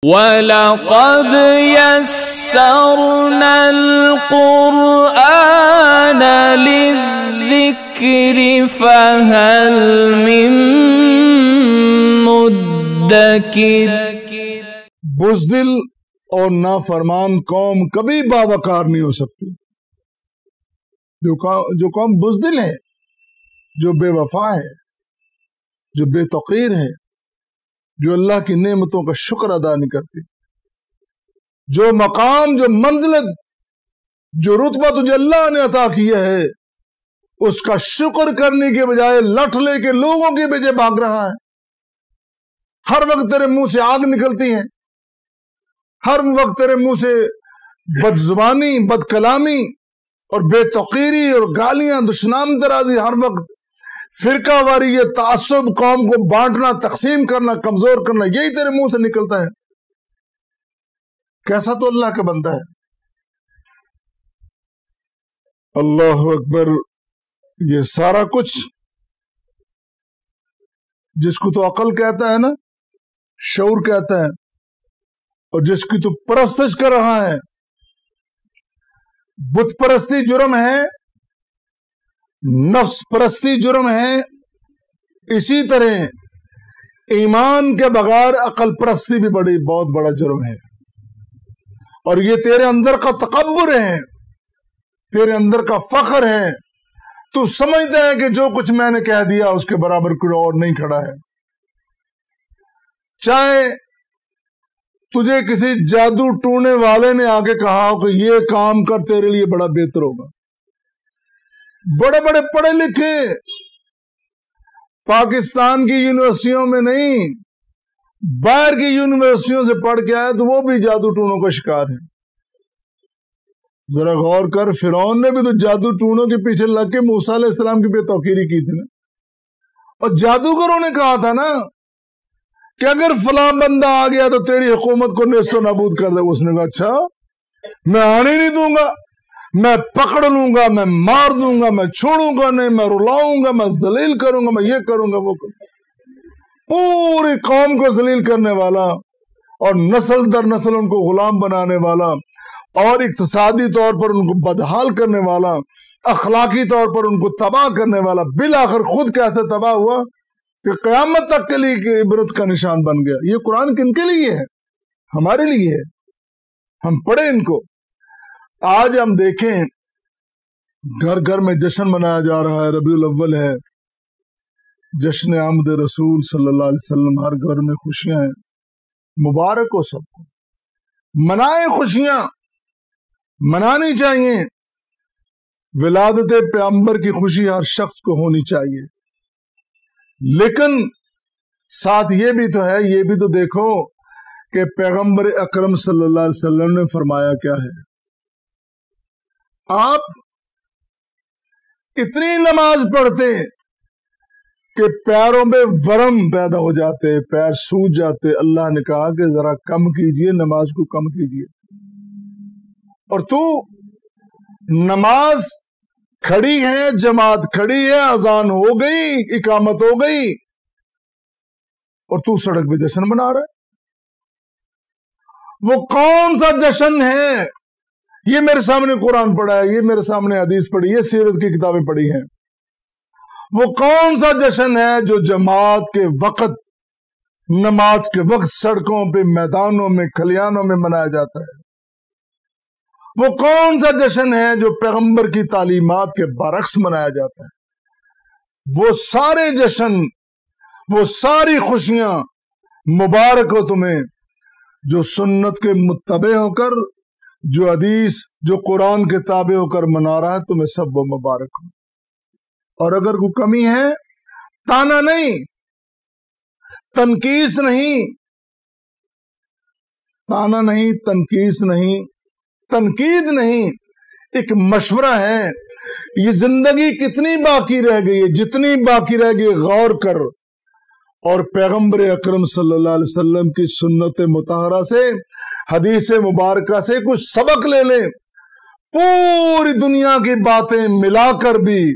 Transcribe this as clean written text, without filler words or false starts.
وَلَقَدْ يَسَّرْنَا الْقُرْآنَ لِلذِّكْرِ فَهَلْ مِن مُدَّكِرٍ۔ بزدل اور نافرمان قوم کبھی باوقار نہیں ہو سکتی۔ جو قوم بزدل ہے، جو بے وفا ہے، جو بے توقیر ہے، جو اللہ کی نعمتوں کا شکر ادا نہیں کرتی، جو مقام، جو منزلت، جو رتبہ تجھے اللہ نے عطا کیا ہے، اس کا شکر کرنے کے بجائے لٹ لے کے لوگوں کے پیچھے بھاگ رہا ہے۔ ہر وقت تیرے منہ سے آگ نکلتی ہے، ہر وقت تیرے منہ سے بد زبانی، بد کلامی اور بے توقیری اور گالیاں، دشنام درازی، ہر وقت فرقہ واری، یہ تعصب، قوم کو بانٹنا، تقسیم کرنا، کمزور کرنا، یہی تیرے منہ سے نکلتا ہے۔ کیسا تو اللہ کا بندہ ہے۔ اللہ اکبر۔ یہ سارا کچھ جس کو تو عقل کہتا ہے نا، شعور کہتا ہے، اور جس کی تو پرستش کر رہا ہے، بت پرستی جرم ہے، نفس پرستی جرم ہے، اسی طرح ایمان کے بغیر عقل پرستی بھی بہت بڑا جرم ہے۔ اور یہ تیرے اندر کا تکبر ہے، تیرے اندر کا فخر ہے۔ تو سمجھتا ہے کہ جو کچھ میں نے کہہ دیا اس کے برابر کوئی اور نہیں کھڑا ہے۔ چاہے تجھے کسی جادو ٹونے والے نے آگے کہا ہو کہ یہ کام کر، تیرے لیے بڑا بہتر ہوگا۔ بڑے بڑے پڑھے لکھے پاکستان کی یونیورسٹیوں میں نہیں، باہر کی یونیورسٹیوں سے پڑھ کے آئے تو وہ بھی جادو ٹونوں کا شکار ہے۔ ذرا غور کر، فرعون نے بھی تو جادو ٹونوں کے پیچھے لگ کے موسیٰ علیہ السلام کی بے توقیری کی تھی نا۔ اور جادوگروں نے کہا تھا نا کہ اگر فلاں بندہ آ گیا تو تیری حکومت کو نیست و نابود کر دے۔ اس نے کہا اچھا، میں آنے نہیں دوں گا، میں پکڑ لوں گا، میں مار دوں گا، میں چھوڑوں گا نہیں، میں رلاؤں گا، میں ذلیل کروں گا، میں یہ کروں گا، وہ کروں گا۔ پوری قوم کو ذلیل کرنے والا اور نسل در نسل ان کو غلام بنانے والا اور اقتصادی طور پر ان کو بدحال کرنے والا، اخلاقی طور پر ان کو تباہ کرنے والا، بالآخر خود کیسے تباہ ہوا کہ قیامت تک کے لیے عبرت کا نشان بن گیا۔ یہ قرآن کن کے لیے ہے؟ ہمارے لیے ہے۔ ہم پڑھیں ان کو۔ آج ہم دیکھیں گھر گھر میں جشن منایا جا رہا ہے، ربیع الاول ہے، جشن آمد رسول صلی اللہ علیہ وسلم، ہر گھر میں خوشیاں ہیں۔ مبارک ہو سب کو، منائیں، خوشیاں منانی چاہیے۔ ولادت پیغمبر کی خوشی ہر شخص کو ہونی چاہیے، لیکن ساتھ یہ بھی تو ہے، یہ بھی تو دیکھو کہ پیغمبر اکرم صلی اللہ علیہ وسلم نے فرمایا کیا ہے۔ آپ اتنی نماز پڑھتے کہ پیروں میں ورم پیدا ہو جاتے، پیر سوج جاتے۔ اللہ نے کہا کہ ذرا کم کیجئے، نماز کو کم کیجئے۔ اور تو نماز کھڑی ہے، جماعت کھڑی ہے، اذان ہو گئی، اقامت ہو گئی، اور تو سڑک پہ جشن منا رہا ہے۔ وہ کون سا جشن ہے؟ یہ میرے سامنے قرآن پڑھا ہے، یہ میرے سامنے حدیث پڑھی، یہ سیرت کی کتابیں پڑھی ہیں۔ وہ کون سا جشن ہے جو جماعت کے وقت، نماز کے وقت سڑکوں پہ، میدانوں میں، کھلیانوں میں منایا جاتا ہے؟ وہ کون سا جشن ہے جو پیغمبر کی تعلیمات کے برعکس منایا جاتا ہے؟ وہ سارے جشن، وہ ساری خوشیاں مبارک ہو تمہیں جو سنت کے متبع ہو کر، جو حدیث، جو قرآن کے تابع ہو کر منا رہا ہے، تمہیں سب وہ مبارک ہو۔ اور اگر کوئی کمی ہے، تانا نہیں، تنقیس نہیں، تانا نہیں، تنقیس نہیں، تنقید نہیں، ایک مشورہ ہے۔ یہ زندگی کتنی باقی رہ گئی ہے، جتنی باقی رہ گئی غور کر، اور پیغمبر اکرم صلی اللہ علیہ وسلم کی سنت مطہرہ سے، حدیث مبارکہ سے کچھ سبق لے لیں۔ پوری دنیا کی باتیں ملا کر بھی